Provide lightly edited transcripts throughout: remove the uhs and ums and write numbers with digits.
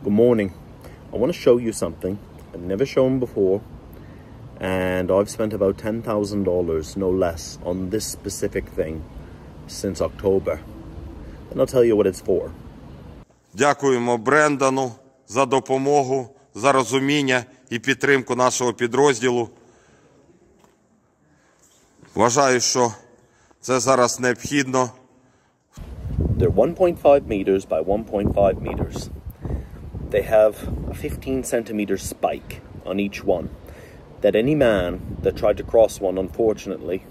Good morning. I want to show you something I've never shown before, and I've spent about $10,000, no less, on this specific thing since October. And I'll tell you what it's for. Дякуємо Брендану за допомогу, за розуміння і підтримку нашого підрозділу. Вважаю, що це зараз необхідно. They're 1.5 meters by 1.5 meters. They have a 15 centimeter spike on each one, that any man that tried to cross one, unfortunately,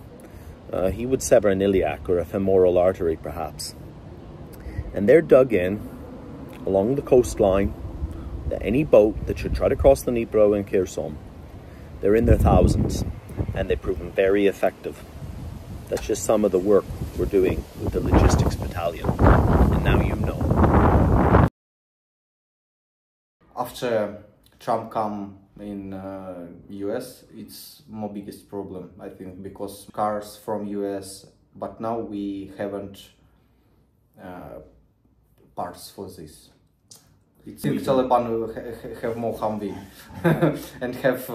he would sever an iliac or a femoral artery perhaps. And they're dug in along the coastline, that any boat that should try to cross the Dnipro and Kherson, they're in their thousands, and they've proven very effective. That's just some of the work we're doing with the logistics battalion, and now you know. After Trump come in US, it's my biggest problem, I think, because cars from US, but now we haven't parts for this. It's Taliban have more Humvee and have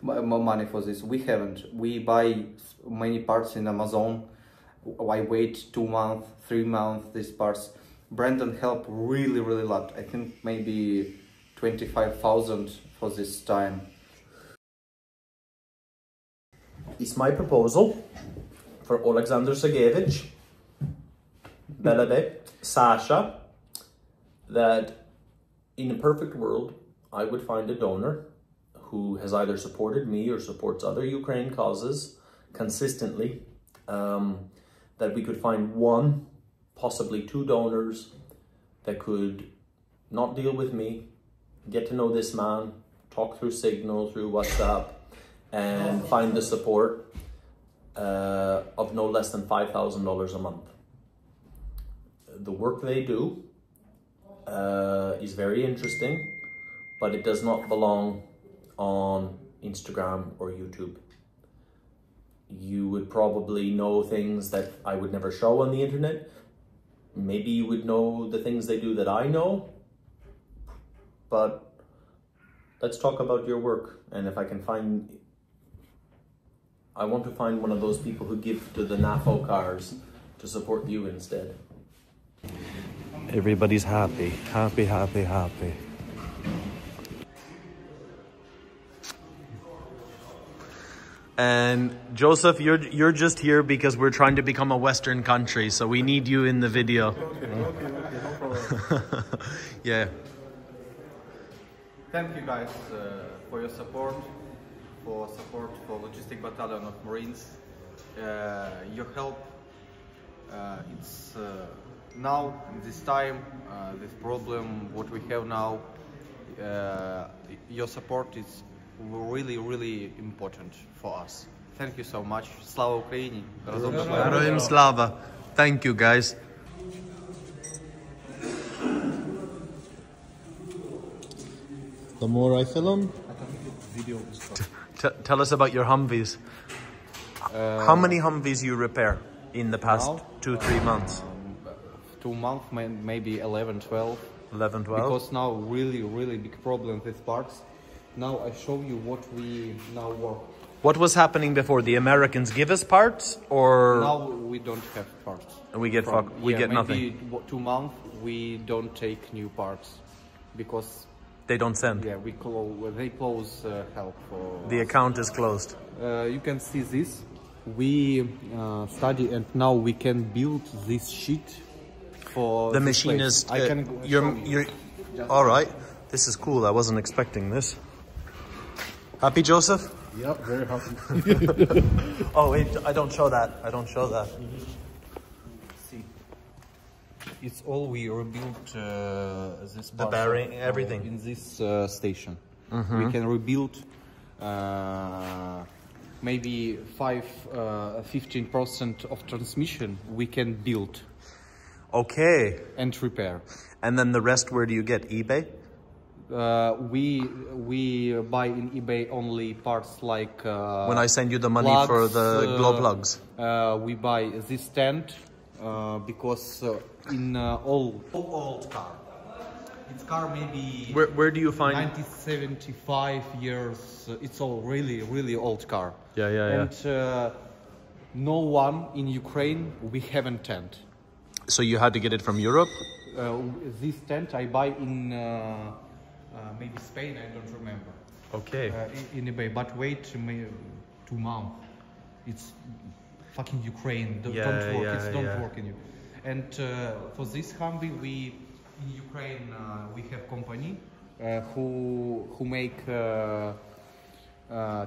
more money for this. We haven't. We buy many parts in Amazon. I wait 2 months, 3 months, these parts. Brandon helped really a lot. I think maybe 25,000 for this time. It's my proposal for Alexander Sergeyevich, Belade, Sasha, that in a perfect world, I would find a donor who has either supported me or supports other Ukraine causes consistently, that we could find one, possibly 2 donors that could not deal with me, get to know this man, talk through Signal, through WhatsApp, and find the support of no less than $5,000 a month. The work they do is very interesting, but it does not belong on Instagram or YouTube. You would probably know things that I would never show on the internet. Maybe you would know the things they do that I know, but let's talk about your work. And if I can find, I want to find one of those people who give to the NAFO cars to support you instead. Everybody's happy, happy, happy, happy. And Joseph, you're just here because we're trying to become a Western country, so we need you in the video. Okay, no problem. Yeah. Thank you guys for your support, for Logistic Battalion of Marines. Your help, it's now, in this time, this problem, what we have now, your support is really important for us. Thank you so much. Slava Ukraini. Героям слава. Thank you, guys. The more I film, tell us about your Humvees. How many Humvees you repair in the past 2-3 months? 2 months, maybe 11, 12. 11, 12? Because now really big problem with parts. Now I show you what we now work. What was happening before? The Americans give us parts, or now we don't have parts. We get nothing. Maybe 2 months we don't take new parts because they don't send. Yeah, they close help. The account is closed. You can see this. We study and now we can build this sheet for the machinist. You're all right. This is cool. I wasn't expecting this. Happy, Joseph? Yep, very happy. Oh wait, I don't show that. I don't show that. See, it's all we rebuilt. This the bearing, everything in this station. We can rebuild maybe 15% of transmission. We can build. Okay. And repair. And then the rest, where do you get? eBay? We buy in eBay only parts like when I send you the money plugs, for the glow plugs. We buy this stand because in all old car Its car maybe Where do you find? 1975 years. It's all really old car. Yeah. And no one in Ukraine we haven't tent. So you had to get it from Europe? This tent I buy in maybe Spain. I don't remember. Okay. In eBay, but wait 2 months. It's fucking Ukraine. Don't work. It's don't work in you. And for this Humvee, we in Ukraine we have company who make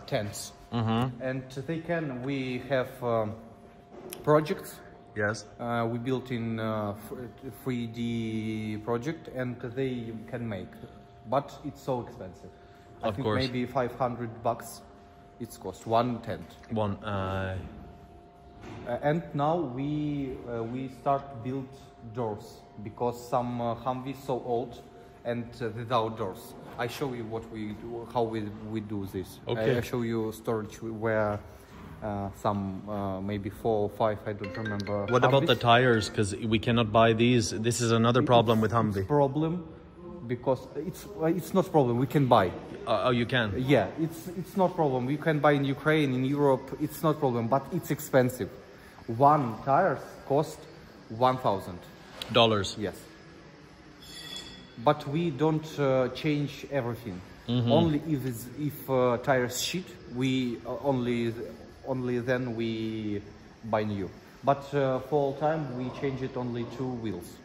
tents, and we have projects. Yes. We built in 3D project, and they can make, but it's so expensive. I think course. maybe $500 it's cost one tent. One. And now we start build doors because some Humvee so old and without doors. I show you what we do, how we do this. Okay. I show you storage where some maybe 4 or 5, I don't remember. What about the Humvees. Tires? Because we cannot buy these. This is another problem with Humvee. It's problem because it's not problem. We can buy. Oh, you can? Yeah, it's not problem. We can buy in Ukraine, in Europe. It's not problem, but it's expensive. One tires cost $1,000. Yes. But we don't change everything. Only if tires shit, we only then we buy new. But for all time we change it only 2 wheels.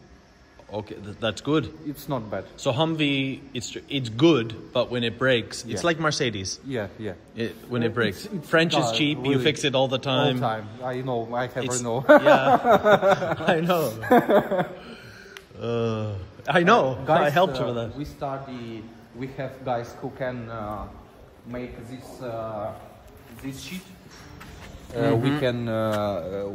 Okay, that's good. It's not bad. So Humvee, it's good, but when it breaks, it's like Mercedes. Yeah. When it breaks, It's French is cheap. really, You fix it all the time. All time. I know. I know. Yeah, I know. I know. Guys, I helped with that. We study. We have guys who can make this sheet. We can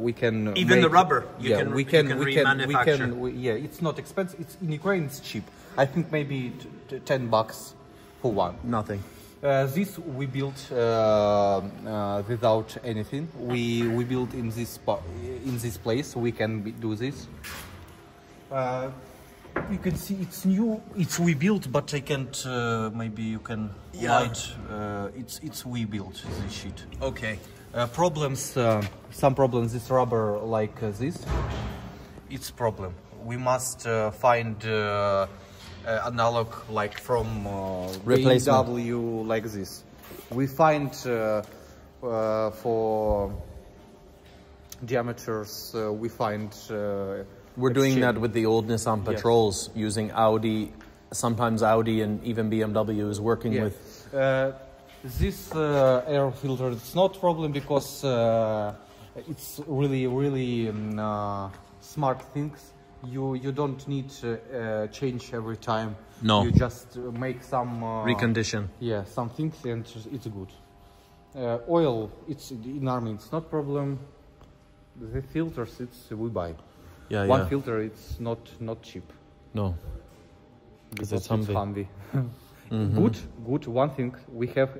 Even make, the rubber. We can remanufacture. It's not expensive. It's in Ukraine. It's cheap. I think maybe $10 for one. Nothing. This we built without anything. We built in this place. We can do this. You can see it's new. It's we built, but I can't. Maybe you can light. It's we built this sheet. Okay. Problems. Some problems. This rubber like this. It's problem. We must find analog like from Replacement. BMW like this. We find for diameters. We find. We're doing that with the old Nissan Patrols, using Audi. Sometimes Audi and even BMW is working with. This air filter, it's not problem because it's really smart things. You don't need to change every time. No. You just make some Recondition. Yeah, some things and it's good. Oil, it's in army. It's not problem. The filters, it's we buy. One filter, it's not cheap. No. Because it's Humvee. Good. One thing, we have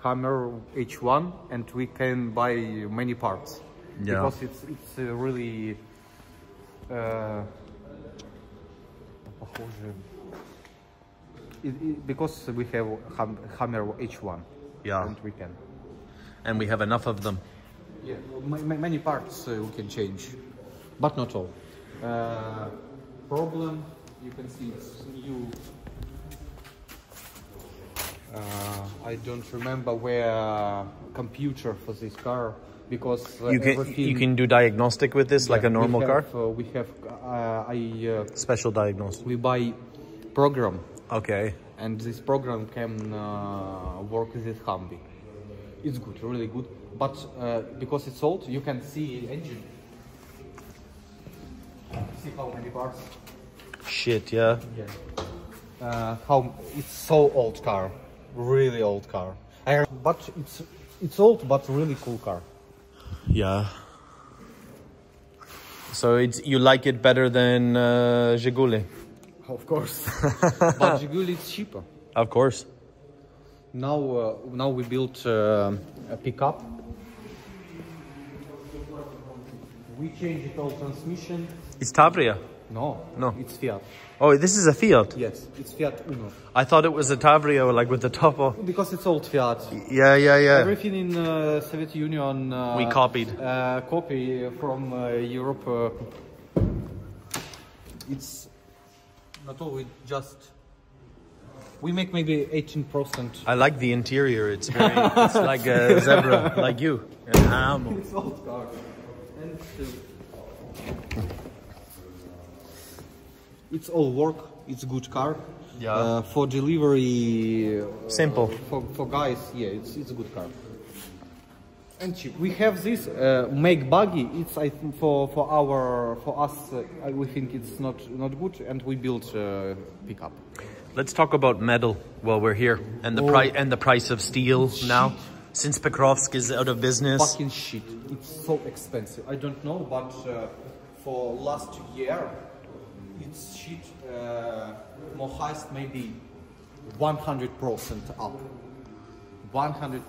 Hammer H1 and we can buy many parts. Yeah. Because it's really because we have Hammer H1. Yeah. And we can. And we have enough of them. Yeah, many parts we can change, but not all. Problem, you can see it's new. I don't remember where computer for this car because You can do diagnostic with this like a normal car. We have Special diagnostic. we buy program, Okay. and this program can work with this Humvee. It's good, really good. But because it's old, you can see engine. See how many parts? Shit, yeah. How it's so old car, really old car. But it's old, but really cool car. Yeah. So you like it better than Zhiguli? Of course. But Zhiguli is cheaper. Of course. Now we built a pickup. We changed it all transmission. It's Tavria. No. No. It's Fiat. Oh, this is a Fiat. Yes, it's Fiat Uno. I thought it was a Tavrio, like with the top off. Because it's old Fiat. Yeah. Everything in Soviet Union We copied. Copy from Europe. It's not all. We just we make maybe 18%. I like the interior. It's very, it's like a zebra, like you. It's old car. And it's all work. It's good car. Yeah. For delivery. Simple. For guys, yeah, it's a good car. And cheap. We have this make buggy. It's I think for us. We think it's not good, and we built pickup. Let's talk about metal while we're here, and the price of steel now, since Pokrovsk is out of business. Fucking shit! It's so expensive. I don't know, but for last year, it's shit. More highest maybe 100% up. 100.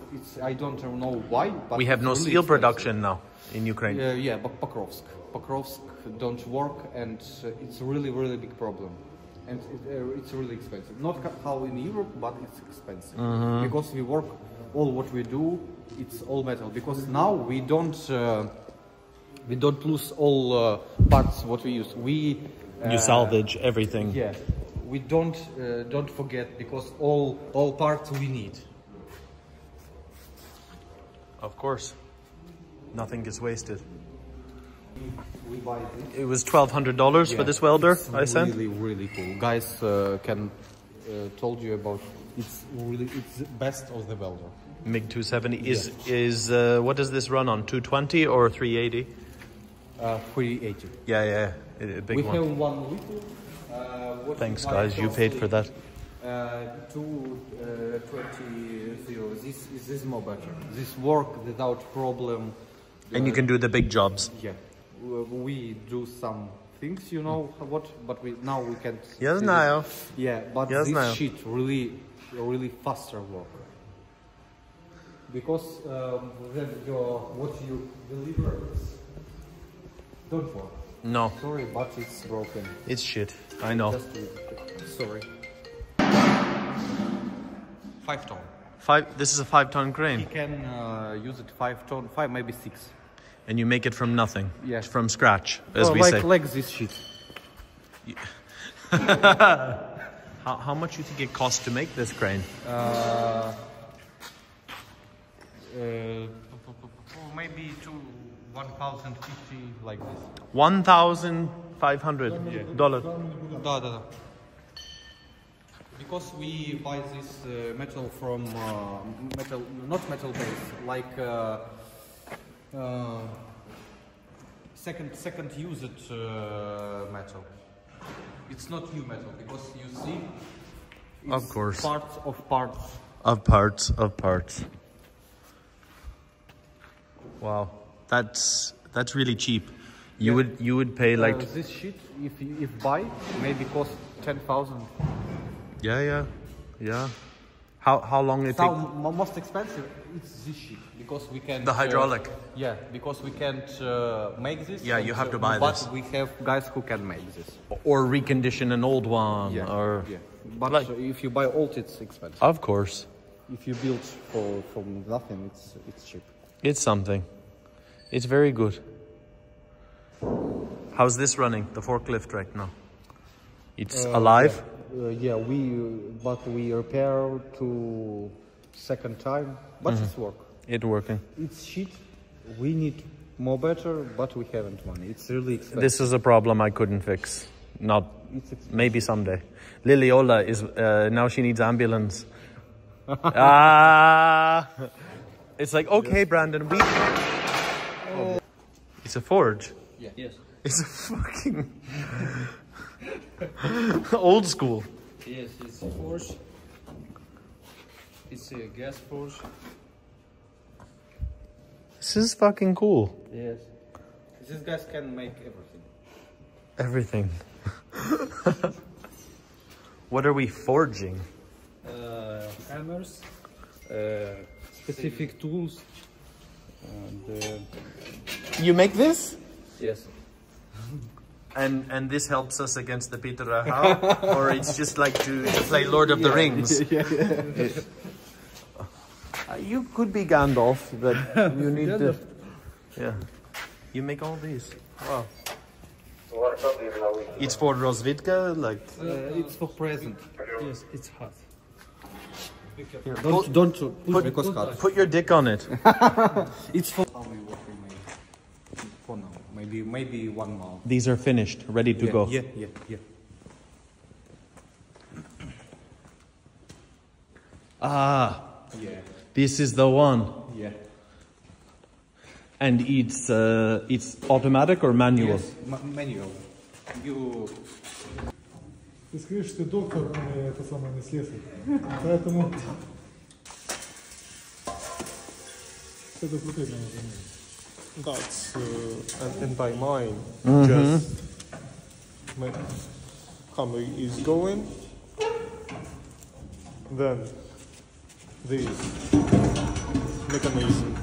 I don't know why. But We have no really steel expensive. production now in Ukraine. Yeah, but Pokrovsk don't work, and it's really big problem. And it's really expensive. Not how in Europe, but it's expensive because we work all what we do. It's all metal because now we don't lose all parts what we use. You salvage everything. Yeah, we don't forget because all parts we need. Of course, nothing gets wasted. We buy this. It was $1,200 for this welder. It's I sent. really cool. Guys can told you about it's best of the welder. MiG 270 is what does this run on? 220 or 380? 380. Yeah, a big We one. have 1 liter. What Thanks, we buy guys. You paid for that. 220. This is more better. This work without problem. And you can do the big jobs. Yeah, we do some things, you know what, but we can't. Я do знаю. this. Yeah, but Я this знаю. shit really faster work. Because then what you deliver don't work. No, Sorry, but it's broken. it's shit. I know. Sorry. 5 ton. This is a 5-ton crane, He can use it 5 ton, 5 maybe 6. and you make it from nothing. Yeah. From scratch, as we say. Like this shit. How much you think it costs to make this crane? Maybe to 1,050 like this. $1,500. Да. Because we buy this metal from not metal base, like second used metal. It's not new metal because you see. It's Of course. Parts of parts. Of parts. Wow, that's really cheap. You would pay like This shit, if buy, maybe cost 10,000. yeah. How long it Now, take? most expensive, it's this shit because we can. The hydraulic. Yeah, because we can't make this. Yeah, you have to buy but this. we have guys who can make this. Or recondition an old one, or But Like- if you buy old, it's expensive. of course, If you build from nothing, it's cheap. it's something. It's very good. How's this running? The forklift right now? It's alive. Yeah, we repair to second time, but it's work. It working. It's shit. We need more better, but we haven't money. It's really expensive. This is a problem I couldn't fix. Not It's expensive. maybe someday. Liliola is now she needs ambulance. It's like okay, Brandon. It's a forge. Yeah. Yes. It's a fucking old school. Yes, it's a forge. It's a gas forge. This is fucking cool. Yes. These guys can make everything. Everything. What are we forging? Hammers, specific tools, and You make this? yes. And this helps us against the Peter Rahal, or it's just like to play Lord of the Rings. You could be Gandalf, but you need to. Yeah, you make all these. Wow. It's for Rosvitka, like. It's for present. Yes, it's hot. Here, don't push because hot. Put your dick on it. It's for what we made for now. Maybe 1 month. These are finished, ready to go. Yeah. Ah, Yeah. this is the one. Yeah. And it's automatic or manual? Yes, manual. You. Ты скажешь, что ты доктор, а не это самое, не слесарь. Поэтому... Это крутое, That's and by mine, just hammer is going, then this mechanism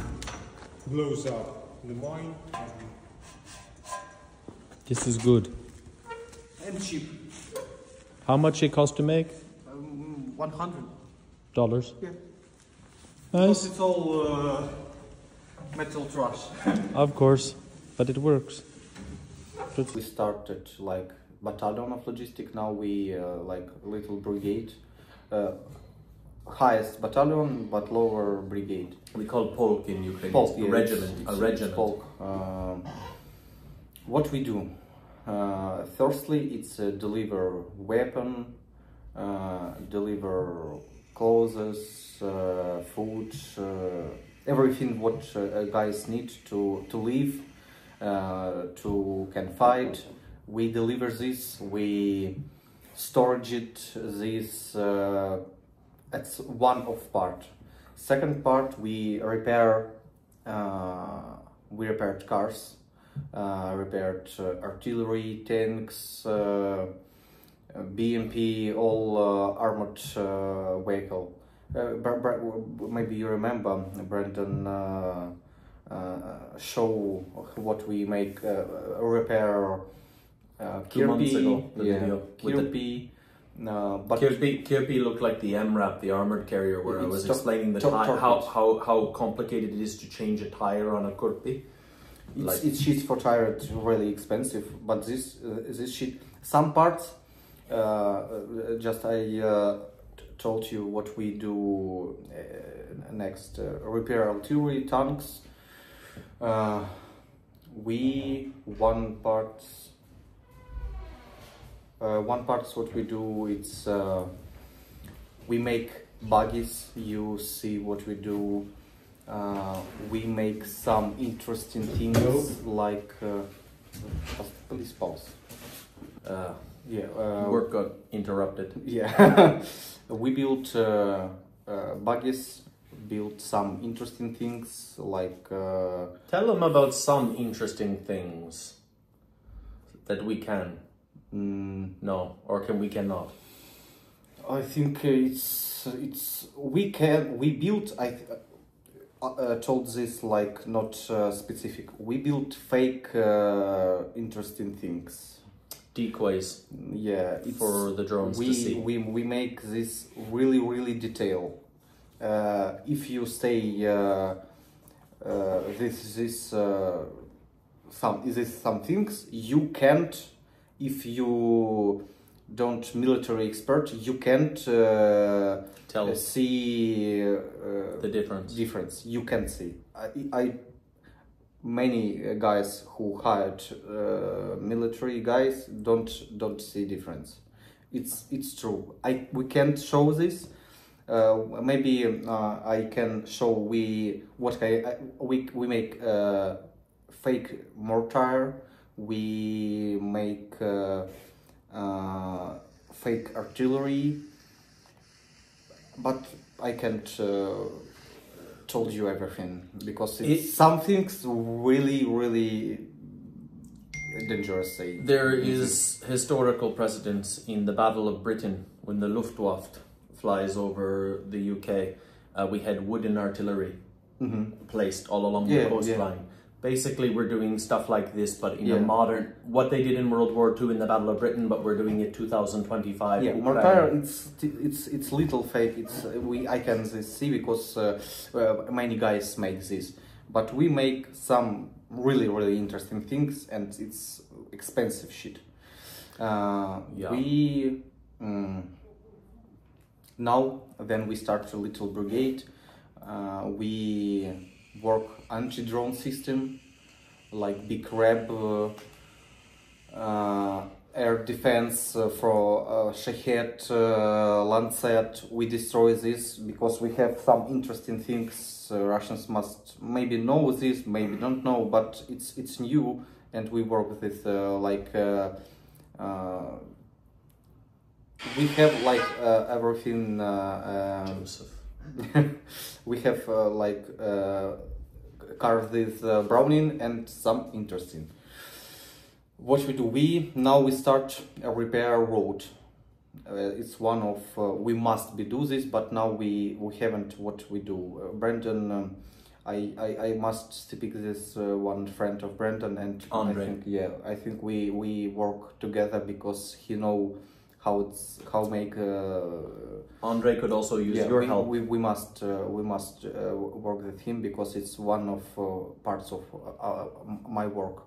blows up the mine. This is good. And cheap. How much it cost to make? $100. Yeah. Nice. It's all metal trash. Of course, but it works. We started like battalion of logistic. Now we like little brigade, highest battalion but lower brigade. We call polk in Ukraine. Polk, It's a regiment. It's A regiment. Polk. What we do? Firstly, it's deliver weapon, deliver clothes, food, everything what guys need to live, to can fight. We deliver this. We storage it. This that's one of part. Second part, we repair. We repaired cars. Repaired artillery, tanks, BMP, all armored vehicle. Maybe you remember Brandon show what we make repair 2 months ago, the video with Kirpi. But Kirpi looked like the MRAP, the armored carrier, where I was explaining the how complicated it is to change a tire on a Kirpi. It's sheets for tire, it's really expensive, but this sheet, some parts, just I told you what we do next, repair artillery, tanks. One part's what we do, it's we make buggies. You see what we do. We make some interesting things like please pause. Work got interrupted. Yeah. We built buggies, built some interesting things like Tell them about some interesting things that we can. No, or we cannot. I think we built. I told this like not specific. We built fake interesting things. Decoys. Yeah, for the drones to see. We make this really detail. If you say some things you can't. If you don't military expert, you can't see the difference. You can't see. Many guys who hired military guys don't see difference. It's true. We can't show this. Maybe I can show we make fake mortar. We make fake artillery, but I can't told you everything because some things really dangerous. There is historical precedence in the Battle of Britain when the Luftwaffe flies over the UK. We had wooden artillery placed all along the coastline. basically we're doing stuff like this, but in a modern, what they did in World War II in the Battle of Britain, but we're doing it 2025. Yeah, mortar, it's little fake. I can see because many guys make this, but we make some really interesting things, and it's expensive shit. We now then we start a little brigade. We work anti-drone system like big crab, air defense for Shahed, Lancet. We destroy this because we have some interesting things. Russians must maybe know this, maybe don't know, but it's new, and we work with we have like everything. Joseph. We have cars with Browning and some interesting. What we do? We start a repair road. It's one of we must do this, but now we haven't. What we do, Brendan. I must speak this one friend of Brendan and Andre. I think we work together because he know how make. Andre could also use your help. We must work with him because it's one of parts of my work.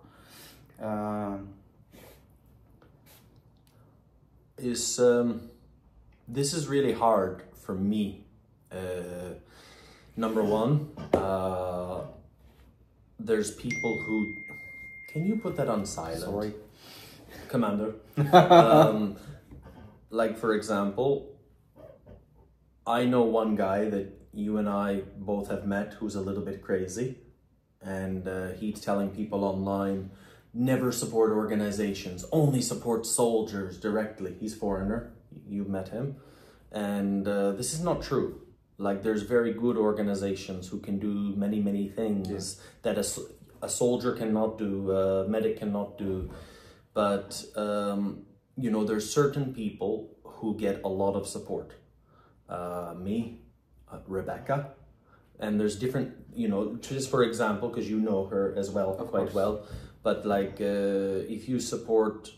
This is really hard for me. Number one, there's people who. Can you put that on silent? Sorry, Commander. Like for example, I know one guy that you and I both have met who's a little bit crazy, and he's telling people online, never support organizations, only support soldiers directly. He's foreigner, you've met him, and this is not true. Like there's very good organizations who can do many things that a soldier cannot do, a medic cannot do, but you know, there's certain people who get a lot of support. Me, Rebecca, and there's different, you know, just for example, because you know her as well, quite well, but like if you support,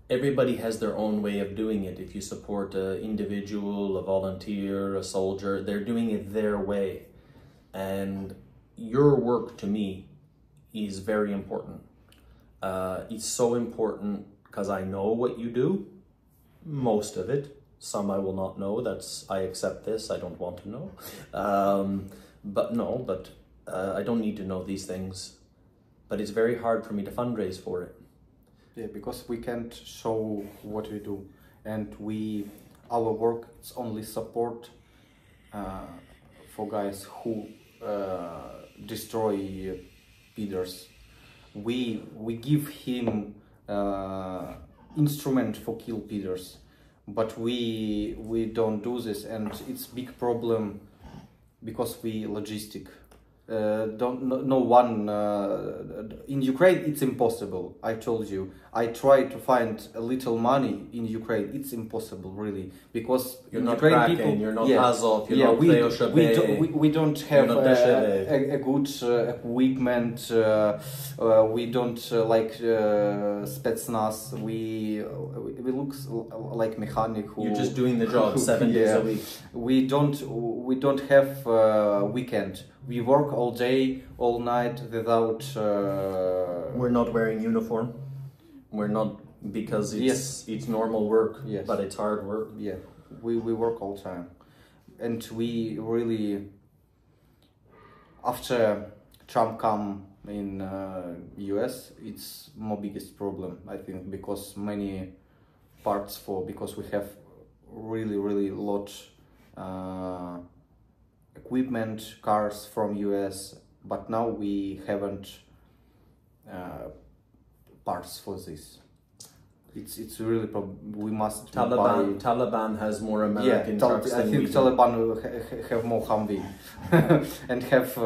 everybody has their own way of doing it. If you support an individual, a volunteer, a soldier, they're doing it their way, and your work to me is very important. It's so important because I know what you do, most of it. Some I will not know. I accept this. I don't want to know. But I don't need to know these things. But it's very hard for me to fundraise for it. Yeah, because we can't show what we do, and our work is only support for guys who destroy leaders. We give him instrument for kill Peters, but we don't do this, and it's big problem because we logistic. No one in Ukraine it's impossible. I told you, I try to find a little money in Ukraine. It's impossible, really, because you're not Ukraine Kraken, people, you're not Azov, you're not we don't have a good equipment. We don't like Spetsnaz. We look like mechanic who. You're just doing the job 7 days a week. We don't have weekend. We work all day, all night without. We're not wearing uniform. We're not, because it's normal work. Yes. But it's hard work. Yeah, we work all time, and we really. After Trump come in US, it's my biggest problem, I think, because many parts because we have really lot. Equipment, cars from US, but now we haven't parts for this. It's really we must Taliban has more American trucks than we do. I think Taliban have more Humvee and have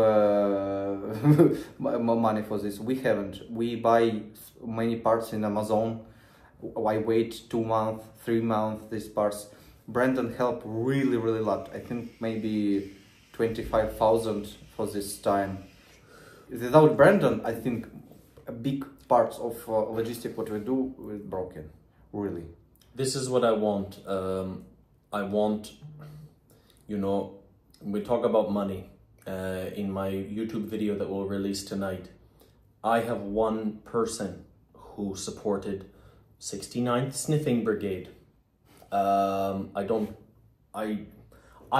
more money for this. We haven't. We buy many parts in Amazon. I wait 2 months, 3 months. These parts. Brandon helped really a lot. I think maybe 25,000 for this time. without Brandon, I think a big part of logistic what we do is broken, really. This is what I want. I want, you know, we talk about money in my YouTube video that we'll release tonight. I have one person who supported 69th Sniffing Brigade. I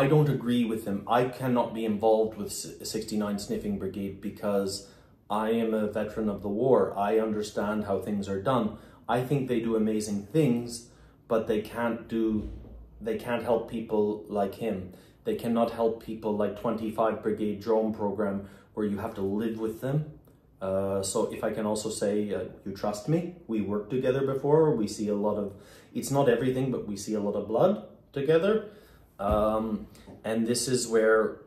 don't agree with him. I cannot be involved with 69th Sniffing Brigade because I am a veteran of the war. I understand how things are done. I think they do amazing things, but they can't help people like him. They cannot help people like 25 Brigade Drone Program where you have to live with them. So if I can also say, you trust me, we worked together before, we see a lot of, it's not everything, but we see a lot of blood together. And this is where,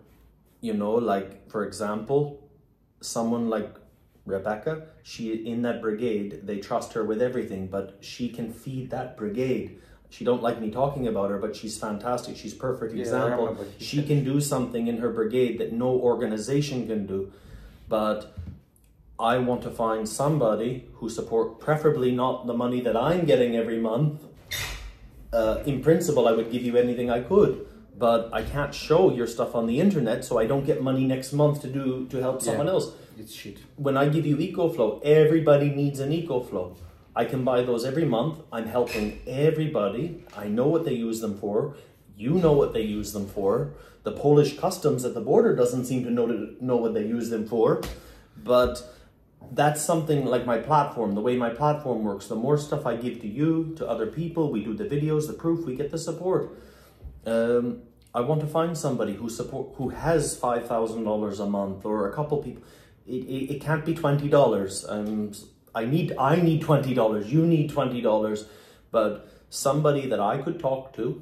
you know, like, for example, someone like Rebecca, she in that brigade, they trust her with everything, but she can feed that brigade. She don't like me talking about her, but she's fantastic. She's perfect example. She can do something in her brigade that no organization can do. But I want to find somebody who support, preferably not the money that I'm getting every month. In principle, I would give you anything I could, but I can't show your stuff on the internet, so I don't get money next month to help someone else. It's shit. When I give you EcoFlow, everybody needs an EcoFlow. I can buy those every month. I'm helping everybody. I know what they use them for. You know what they use them for. The Polish customs at the border doesn't seem to know what they use them for. But that's something like my platform, the way my platform works. The more stuff I give to you, to other people, we do the videos, the proof, we get the support. I want to find somebody who has $5,000 a month or a couple people. It can't be $20. I need $20, you need $20, but somebody that I could talk to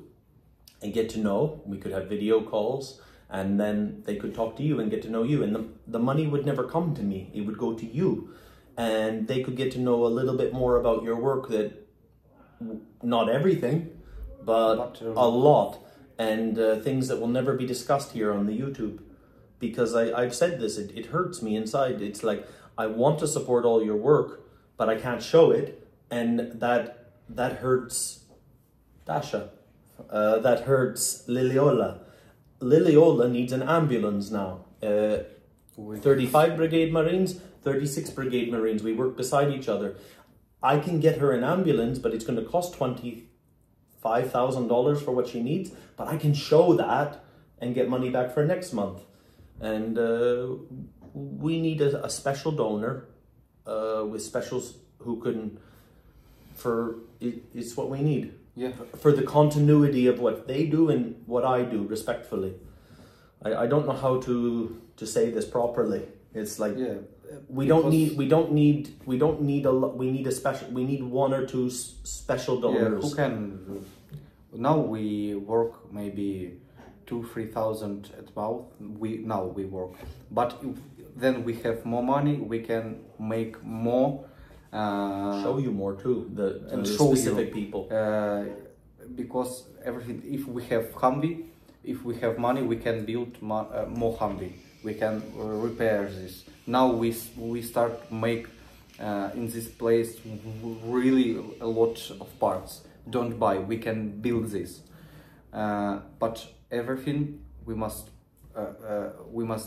and get to know. We could have video calls and then they could talk to you and get to know you, and the money would never come to me, it would go to you, and they could get to know a little bit more about your work, that not everything, but a lot, and things that will never be discussed here on the YouTube. Because I've said this, it hurts me inside. It's like, I want to support all your work, but I can't show it, and that hurts Dasha. That hurts Liliola. Liliola needs an ambulance now. 35 Brigade Marines, 36 Brigade Marines. We work beside each other. I can get her an ambulance, but it's going to cost $25,000 for what she needs. But I can show that and get money back for next month. And we need a special donor with specials who can, it's what we need. Yeah. For the continuity of what they do and what I do, respectfully. I don't know how to say this properly. It's like, we need one or two special donors. Who can, now we work maybe 2,000-3,000 at mouth. Now we work, but then we have more money, we can make more. Show you more too, the specific people. Because everything, if we have Humvee, if we have money, we can build more Humvee. We can repair this. Now we start make in this place really a lot of parts. Don't buy. We can build this, but everything we must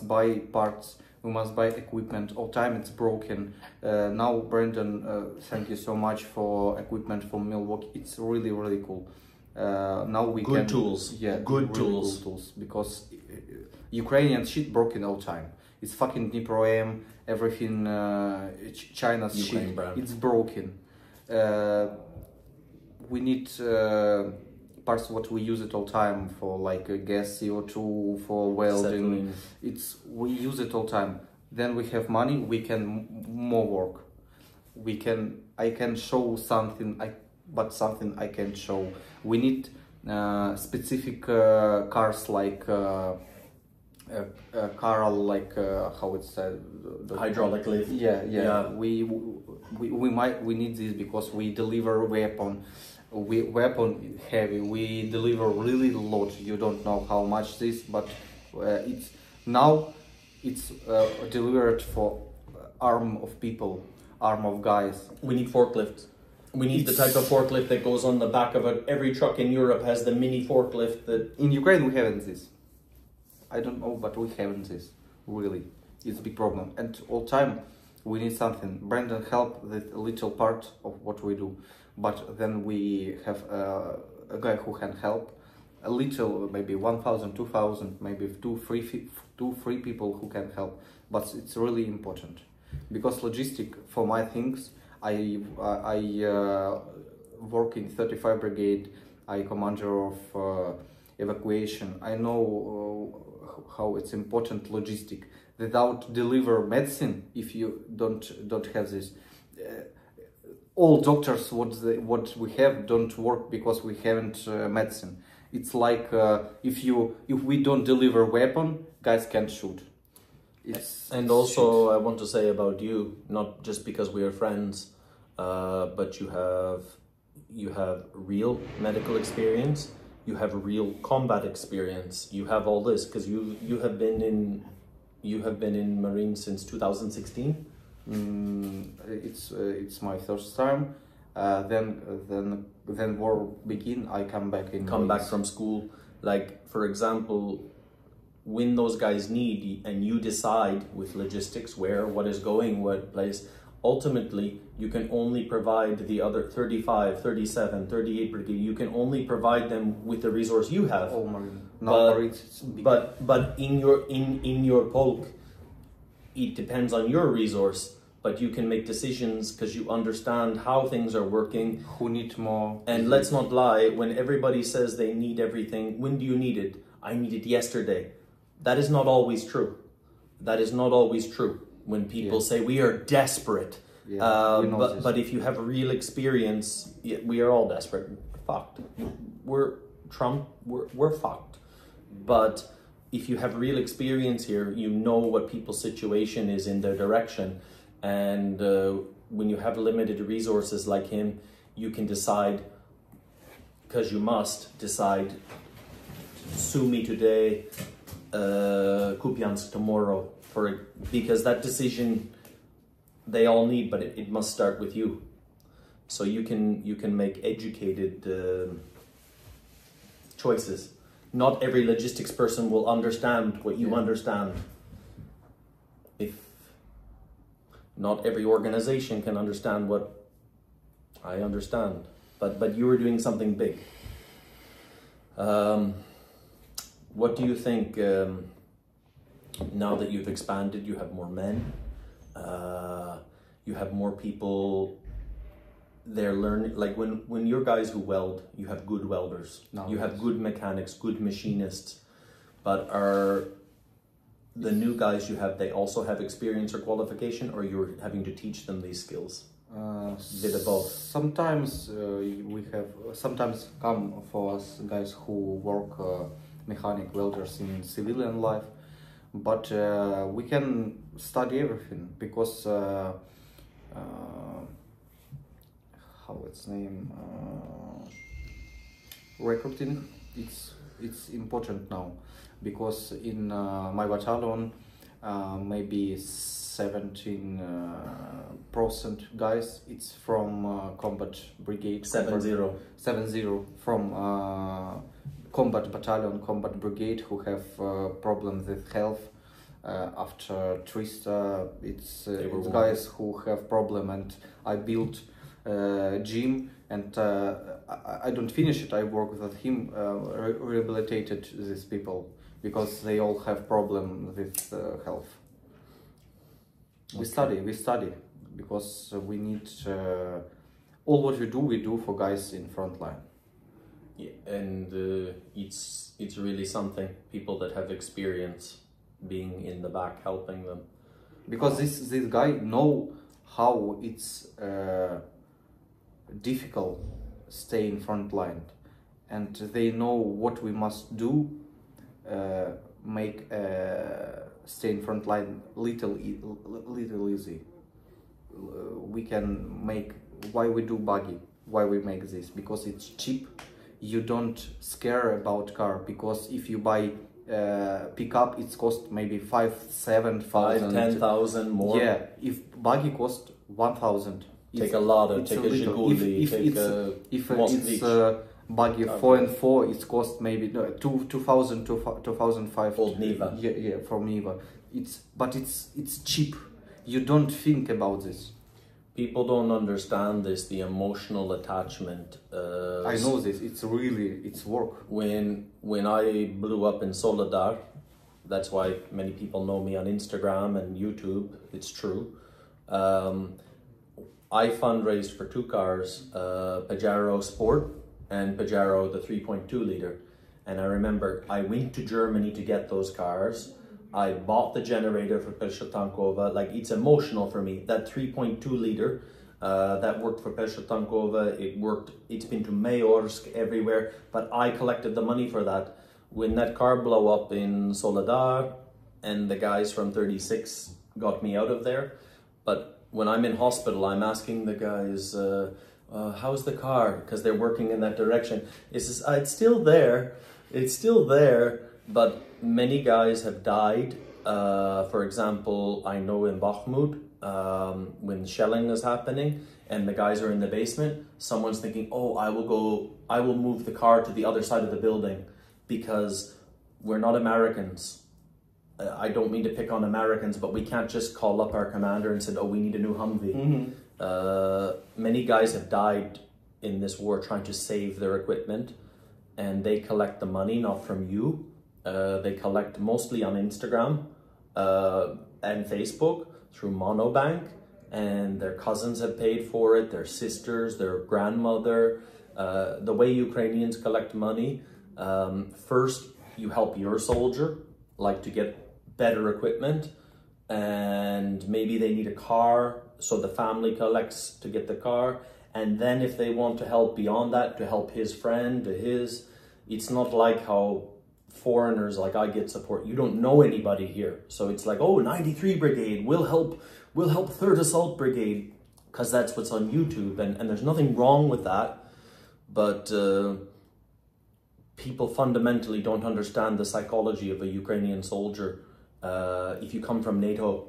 buy parts. We must buy equipment. All time it's broken. Now, Brandon, thank you so much for equipment from Milwaukee. It's really, really cool. Now we good tools. Yeah, good really tools. Cool tools, because Ukrainian shit broken all time. It's fucking Dnipro M, everything. China's Ukraine shit. Brand. It's broken. We need parts what we use it all time for, like gas, CO2, for welding. We use it all time. Then we have money, we can more work. I can show something, but something I can show. We need specific cars, like car, like how it's said, hydraulic lift. Yeah. We need this because we deliver weapon. Weapon heavy. We deliver really lot. You don't know how much this, but it's now it's delivered for arm of people, arm of guys. We need forklifts. We need the type of forklift that goes on the back of it. Every truck in Europe has the mini forklift that... In Ukraine we haven't this. I don't know, but we haven't this. Really, it's a big problem. And all time we need something. Brandon help with a little part of what we do, but then we have a guy who can help a little, maybe 1,000, 2,000, maybe two, three people who can help. But it's really important because logistic for my things. I work in 35 Brigade. I commander of evacuation. I know how it's important logistic. Without deliver medicine, if you don't have this, all doctors what we have don't work because we haven't medicine. It's like if we don't deliver weapon, guys can't shoot. And also, I want to say about you, not just because we are friends, but you have real medical experience, you have real combat experience, you have all this because you have been in Marines since 2016. It's my first time. Then war begin. I come back in. Come back from school, like for example. When those guys need and you decide with logistics where, what is going, what place, ultimately you can only provide the other 35, 37, 38 brigade, you can only provide them with the resource you have. Oh my, but in your polk, it depends on your resource, but you can make decisions because you understand how things are working. Who need more? And let's not lie, when everybody says they need everything, when do you need it? I need it yesterday. That is not always true. That is not always true. When people say we are desperate, but if you have real experience, we are all desperate. Fucked. We're fucked. But if you have real experience here, you know what people's situation is in their direction, and when you have limited resources like him, you can decide, because you must decide. Sue me today. Kupiansk tomorrow, because that decision they all need, but it must start with you. So you can make educated choices. Not every logistics person will understand what you understand. If not every organization can understand what I understand, but you were doing something big. What do you think, now that you've expanded, you have more men, you have more people, they're learning, like when you're guys who weld, you have good welders, you have good mechanics, good machinists, but are the new guys you have, they also have experience or qualification, or you're having to teach them these skills? Bit of both. Sometimes sometimes come for us guys who work mechanic welders in civilian life, but we can study everything because how its name, recruiting, it's important now, because in my battalion maybe 17% guys it's from combat brigade. 70 from combat battalion, combat brigade, who have problems with health after Trista. It's guys who have problem, and I built gym, and I don't finish it. I work with him, rehabilitated these people because they all have problem with health. We study because we need all what we do for guys in front line. Yeah, and it's really something, people that have experience being in the back helping them, because this guy know how it's difficult stay in front line, and they know what we must do, make stay in front line little easy. We can make, why we do buggy, why we make this, because it's cheap. You don't scare about car, because if you buy pickup, it's cost maybe 5,000-7,000. 10,000 more. Yeah, if buggy cost 1,000. Take a lot of, it's take a little. Zhiguli, If take it's, a if Moskvich. it's buggy 4x4, it's cost maybe 2,000 to 2,500. Old Niva. Yeah, from Niva. But it's cheap. You don't think about this. People don't understand this, the emotional attachment. I know this. It's work. When I blew up in Soledar, that's why many people know me on Instagram and YouTube. It's true. I fundraised for two cars, Pajero Sport and Pajero the 3.2 liter. And I remember I went to Germany to get those cars. I bought the generator for Peshotankova. Like, it's emotional for me. That 3.2 liter, that worked for Peshotankova. It's been to Mayorsk, everywhere. But I collected the money for that. When that car blew up in Soledar, and the guys from 36 got me out of there. But when I'm in hospital, I'm asking the guys, how's the car? Because they're working in that direction. It's still there. It's still there. But many guys have died. For example, I know in Bakhmut, when shelling is happening and the guys are in the basement, someone's thinking, oh, I will move the car to the other side of the building because we're not Americans. I don't mean to pick on Americans, but we can't just call up our commander and say, oh, we need a new Humvee. Mm-hmm. Many guys have died in this war trying to save their equipment, and they collect the money, not from you. They collect mostly on Instagram and Facebook through Monobank, and their cousins have paid for it, their sisters, their grandmother. The way Ukrainians collect money, first you help your soldier, like to get better equipment, and maybe they need a car, so the family collects to get the car, and then if they want to help beyond that, to help his friend, it's not like how foreigners, like I get support, you don't know anybody here, so it's like, oh, 93 Brigade, we'll help 3rd Assault Brigade, because that's what's on YouTube, and there's nothing wrong with that, but people fundamentally don't understand the psychology of a Ukrainian soldier. If you come from NATO,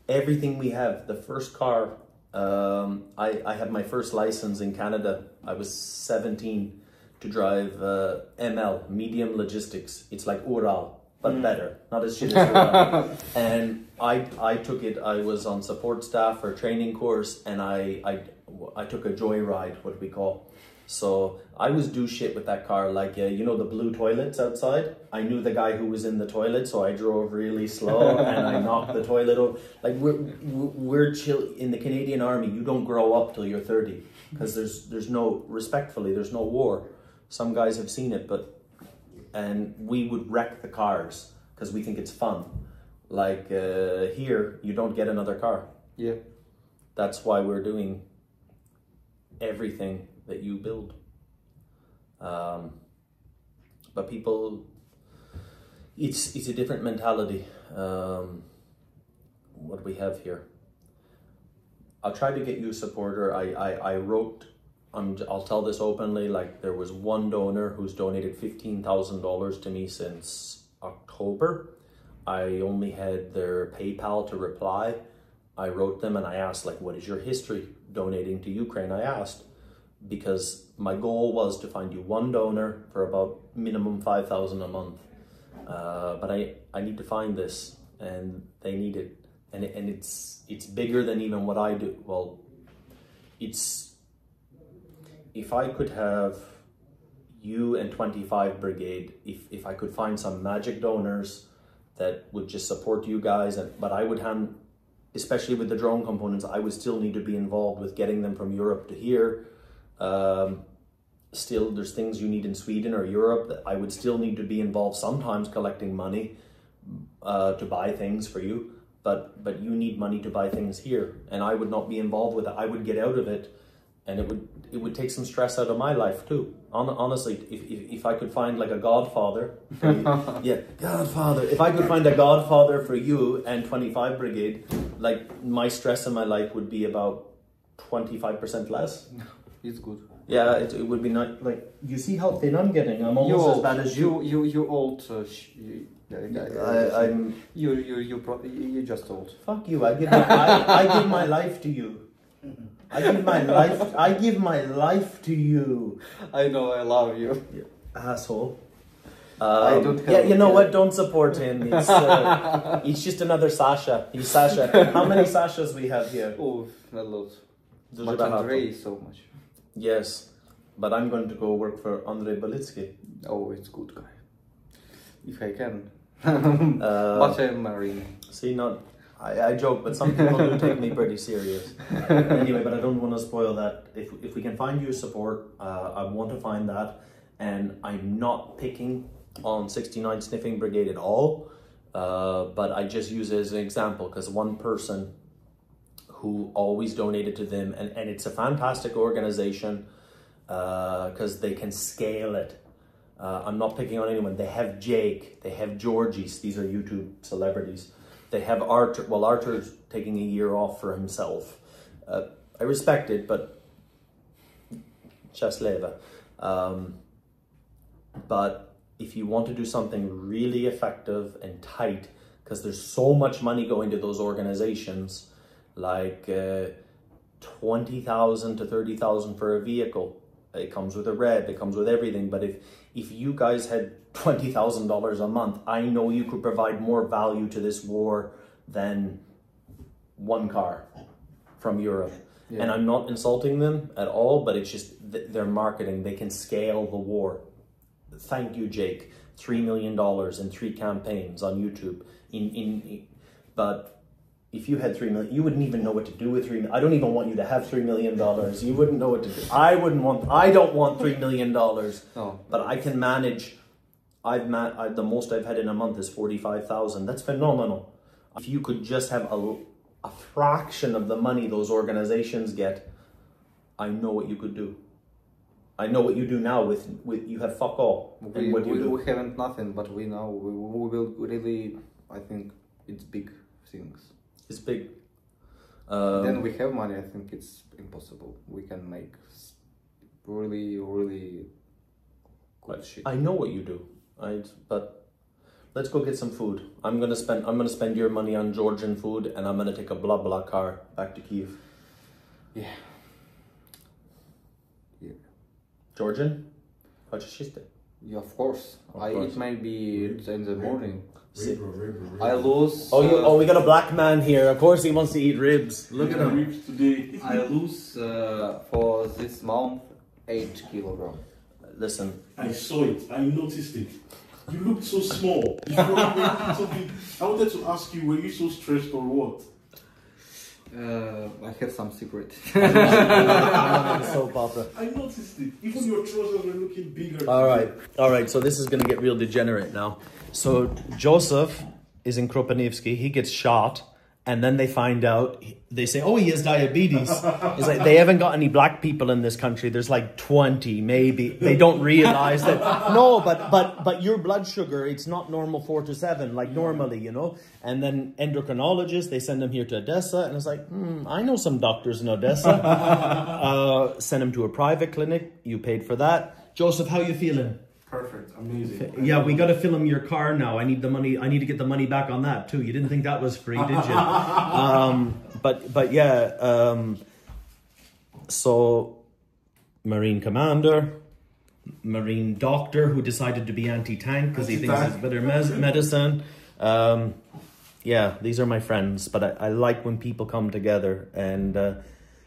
everything we have, the first car, I had my first license in Canada. I was 17 to drive ML, medium logistics. It's like Ural, but better, not as shit as Ural. And I took it, I was on support staff for a training course, and I took a joyride, what we call. So I was do shit with that car, like, you know, the blue toilets outside? I knew the guy who was in the toilet, so I drove really slow and I knocked the toilet over. Like, we're chill. In the Canadian Army, you don't grow up till you're 30, because there's no, respectfully, there's no war. Some guys have seen it, and we would wreck the cars because we think it's fun. Like, here, you don't get another car. Yeah. That's why we're doing everything that you build. But people, it's a different mentality, what we have here. I'll try to get you a supporter. I wrote, I'll tell this openly, like, there was one donor who's donated $15,000 to me since October. I only had their PayPal to reply. I wrote them and I asked, like, what is your history donating to Ukraine? I asked, because my goal was to find you one donor for about minimum $5,000 a month. But I need to find this, and they need it. And it's bigger than even what I do. Well, if I could have you and 25 Brigade, if I could find some magic donors that would just support you guys, but I would hand, especially with the drone components, I would still need to be involved with getting them from Europe to here. Still, there's things you need in Sweden or Europe that I would still need to be involved sometimes collecting money to buy things for you, but you need money to buy things here, and I would not be involved with it. I would get out of it, and it would take some stress out of my life too. Honestly, if I could find like a godfather, godfather. If I could find a godfather for you and 25 Brigade, like, my stress in my life would be about 25% less. It's good. Yeah, it would be not like you see how thin I'm getting. I'm almost as bad as you. You old. I'm. You just old. Fuck you! I give my life to you. I give my life to you. I know. I love you. Asshole. I don't have yeah, you know what? Don't support him. It's just another Sasha. He's Sasha. How many Sashas we have here? Oh, a lot. Дуже But багато. Andrei so much. Yes, but I'm going to go work for Andrei Belitsky. Oh, it's good guy. If I can. But I'm Marine. See, not I joke, but some people do take me pretty serious. Anyway, but I don't want to spoil that. If we can find you support, I want to find that, and I'm not picking on 69 Sniffing Brigade at all, but I just use it as an example because one person who always donated to them, and it's a fantastic organization because they can scale it. I'm not picking on anyone. They have Jake, they have Georgies, these are YouTube celebrities. They have Arthur, well, Arthur's taking a year off for himself. I respect it, but Chasleva. But if you want to do something really effective and tight, because there's so much money going to those organizations, like 20,000 to 30,000 for a vehicle. It comes with a red, it comes with everything. But if you guys had $20,000 a month, I know you could provide more value to this war than one car from Europe. Yeah. And I'm not insulting them at all, but it's just their marketing. They can scale the war. Thank you, Jake. $3 million in 3 campaigns on YouTube. But if you had $3 million, you wouldn't even know what to do with $3 million. I don't even want you to have $3 million. You wouldn't know what to do. I don't want $3 million. No. But I can manage. The most I've had in a month is 45,000. That's phenomenal. If you could just have a fraction of the money those organizations get, I know what you could do. I know what you do now with you have fuck all. We haven't nothing, but we know we will really, I think it's big things. It's big. Then we have money, I think it's impossible. We can make really, really good shit. I know what you do. But let's go get some food. I'm gonna spend your money on Georgian food, and I'm gonna take a blah blah car back to Kyiv. Yeah. Yeah. Georgian? Yeah, of course. It might be in the morning. I lose. Oh, we got a black man here. Of course, he wants to eat ribs. Look at him. Ribs today. I lose for this month 8 kilograms. Listen. I saw it. I noticed it. You looked so small. Something. I wanted to ask you, were you so stressed or what? I have some secret. I'm not in the soap opera. I noticed it. Even your trousers were looking bigger. All right. So this is going to get real degenerate now. So Joseph is in Kropotnivsky. He gets shot. And then they find out, they say, oh, he has diabetes. It's like, they haven't got any black people in this country. There's like 20, maybe. They don't realize that. No, but your blood sugar, it's not normal 4 to 7, like normally, you know. And then endocrinologists, they send him here to Odessa. And it's like, I know some doctors in Odessa. Send him to a private clinic. You paid for that. Joseph, how you feeling? Perfect, amazing. Yeah, we got to film your car now. I need the money. I need to get the money back on that too. You didn't think that was free, did you? But yeah. So, Marine commander, Marine doctor who decided to be anti-tank because he thinks it's better medicine. Yeah, these are my friends. But I like when people come together and.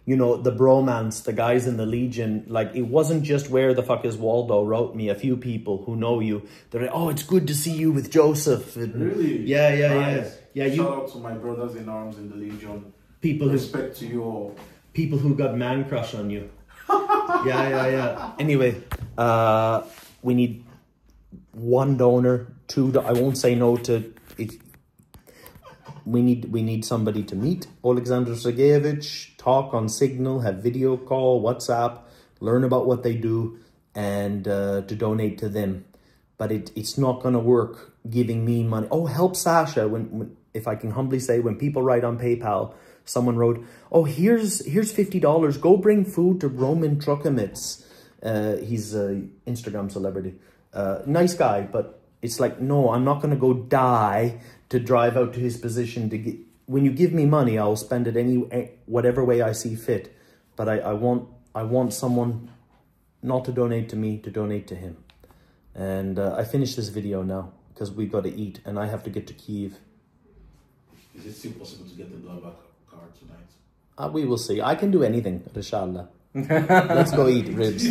You know, the bromance, the guys in the Legion, like, it wasn't just where the fuck is Waldo wrote me. A few people who know you, they're like, oh, it's good to see you with Joseph. And, really? Yeah. Shout out to my brothers in arms in the Legion. Respect to you all. People who got man crush on you. Yeah. Anyway, we need 1 donor, 2. I won't say no to it. We need somebody to meet Alexander Sergeyevich, talk on Signal, have video call, WhatsApp, learn about what they do, and to donate to them. But it's not going to work giving me money. Oh, help Sasha. When if I can humbly say, when people write on PayPal, Someone wrote, "Oh, here's $50. Go bring food to Roman Truckamits." He's an Instagram celebrity. Nice guy, but it's like, no, I'm not going to go die to drive out to his position to get. When you give me money, I'll spend it whatever way I see fit. But I want someone not to donate to me, to donate to him. And I finished this video now because we got to eat and I have to get to Kyiv. Is it still possible to get the Blauback card tonight? We will see. I can do anything, inshallah. Let's go eat ribs.